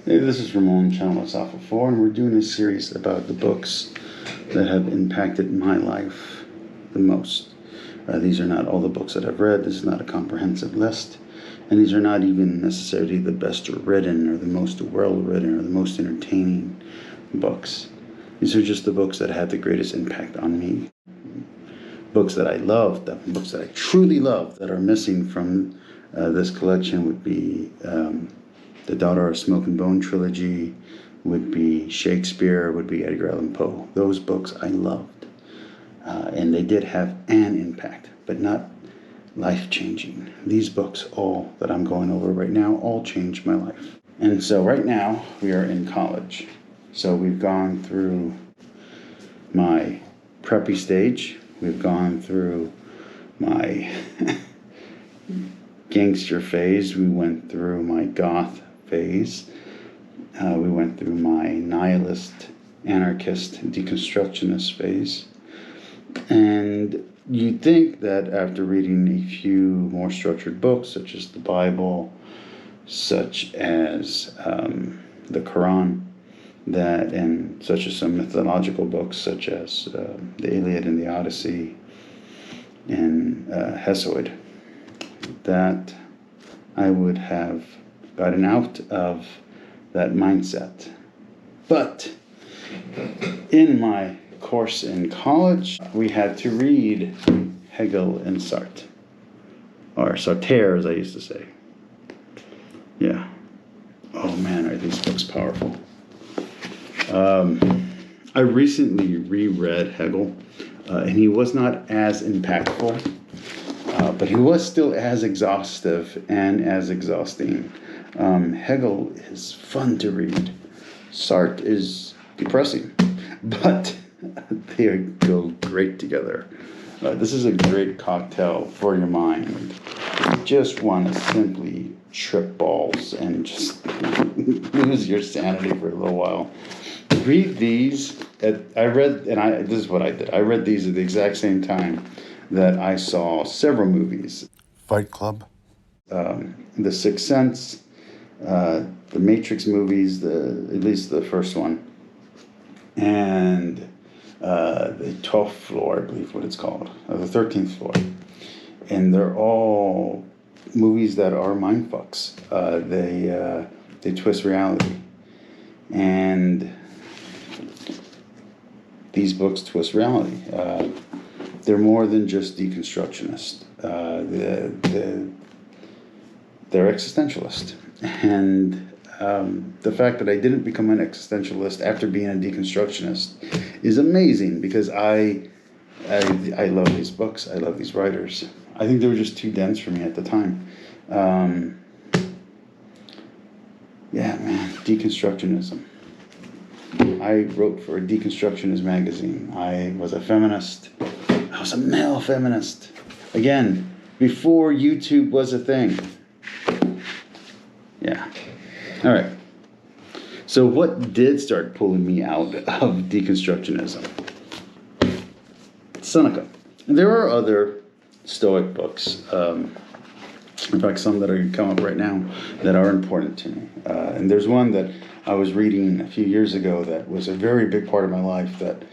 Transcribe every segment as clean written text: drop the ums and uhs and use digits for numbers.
Hey, this is Ramon, channel Alpha 4, and we're doing a series about the books that have impacted my life the most. These are not all the books that I've read. This is not a comprehensive list, and these are not even necessarily the best written or the most well-written or the most entertaining books. These are just the books that had the greatest impact on me. Books that I loved, books that I truly loved, that are missing from this collection would be The Daughter of Smoke and Bone trilogy, would be Shakespeare, would be Edgar Allan Poe. Those books I loved. And they did have an impact, but not life-changing. These books, all that I'm going over right now, all changed my life. And so right now, we are in college. So we've gone through my preppy stage. We've gone through my gangster phase. We went through my goth phase. We went through my nihilist, anarchist, deconstructionist phase. And you'd think that after reading a few more structured books, such as the Bible, such as the Quran, and such as some mythological books, such as the Iliad and the Odyssey, and Hesiod, that I would have gotten out of that mindset. But in my course in college, we had to read Hegel and Sartre, or Sartre, as I used to say. Yeah. Oh man, are these books powerful. I recently reread Hegel, and he was not as impactful, but he was still as exhaustive and as exhausting. Hegel is fun to read. Sartre is depressing, but they go great together. This is a great cocktail for your mind. You just want to simply trip balls and just lose your sanity for a little while. Read these. This is what I did. I read these at the exact same time that I saw several movies. Fight Club. The Sixth Sense, the Matrix movies, at least the first one, and the 12th floor, I believe what it's called, the 13th floor. And they're all movies that are mindfucks. They twist reality. And these books twist reality. They're more than just deconstructionist. They're existentialist. And the fact that I didn't become an existentialist after being a deconstructionist is amazing, because I love these books. I love these writers. I think they were just too dense for me at the time. Yeah, man, deconstructionism. I wrote for a deconstructionist magazine. I was a feminist. I was a male feminist. Again, before YouTube was a thing. Yeah. All right. So what did start pulling me out of deconstructionism? Seneca. There are other Stoic books. In fact, some that are come up right now that are important to me. And there's one that I was reading a few years ago that was a very big part of my life, that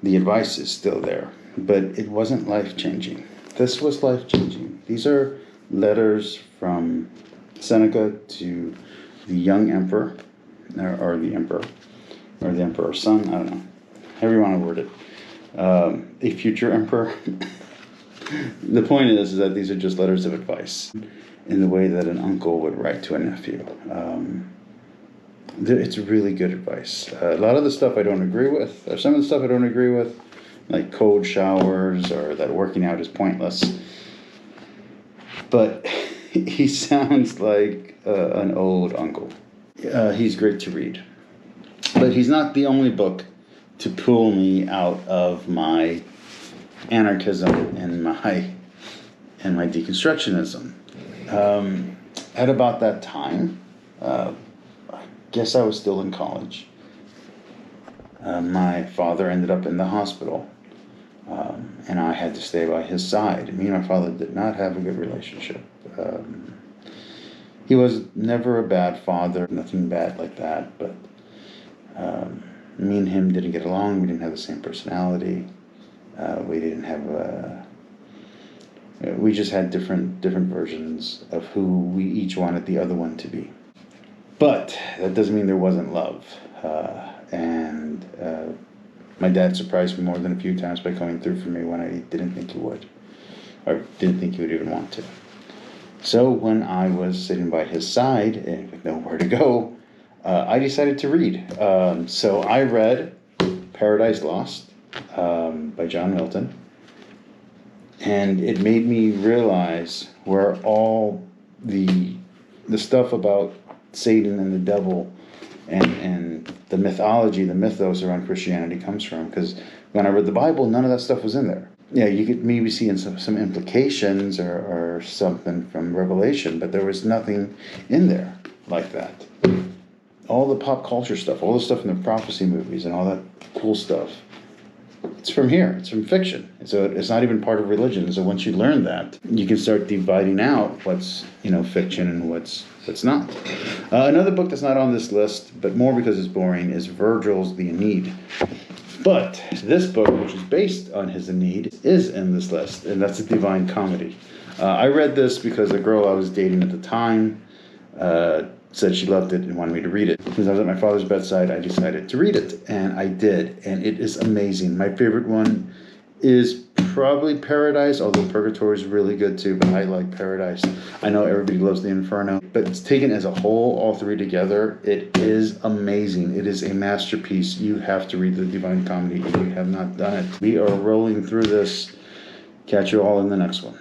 the advice is still there, but it wasn't life-changing. This was life-changing. These are letters from Seneca to the young emperor, or the emperor, or the emperor's son, I don't know, however you want to word it, a future emperor. The point is that these are just letters of advice in the way that an uncle would write to a nephew. It's really good advice. A lot of the stuff I don't agree with, or some of the stuff I don't agree with, like cold showers or that working out is pointless. But he sounds like an old uncle. He's great to read. But he's not the only book to pull me out of my anarchism and my deconstructionism. At about that time, I guess I was still in college. My father ended up in the hospital, and I had to stay by his side. Me and my father did not have a good relationship. He was never a bad father, nothing bad like that, but me and him didn't get along. We didn't have the same personality. We didn't have we just had different versions of who we each wanted the other one to be. But that doesn't mean there wasn't love. And my dad surprised me more than a few times by coming through for me when I didn't think he would, or didn't think he would even want to. So when I was sitting by his side and with nowhere to go, I decided to read. So I read Paradise Lost by John Milton, and it made me realize where all the stuff about Satan and the devil and the mythology, the mythos around Christianity comes from. Because when I read the Bible, none of that stuff was in there. Yeah, you could maybe see in some implications or something from Revelation, but there was nothing in there like that. All the pop culture stuff, all the stuff in the prophecy movies and all that cool stuff, it's from here. It's from fiction. So it's not even part of religion. So once you learn that, you can start dividing out what's fiction and what's not. Another book that's not on this list, but more because it's boring, is Virgil's The Aeneid. But this book, which is based on his Aeneid, is in this list, and that's a Divine Comedy. I read this because the girl I was dating at the time said she loved it and wanted me to read it. Since I was at my father's bedside, I decided to read it, and I did, and it is amazing. My favorite one is probably Paradise, although Purgatory is really good too, but I like Paradise. I know everybody loves the Inferno, but it's taken as a whole, all three together, it is amazing. It is a masterpiece. You have to read the Divine Comedy if you have not done it. We are rolling through this. Catch you all in the next one.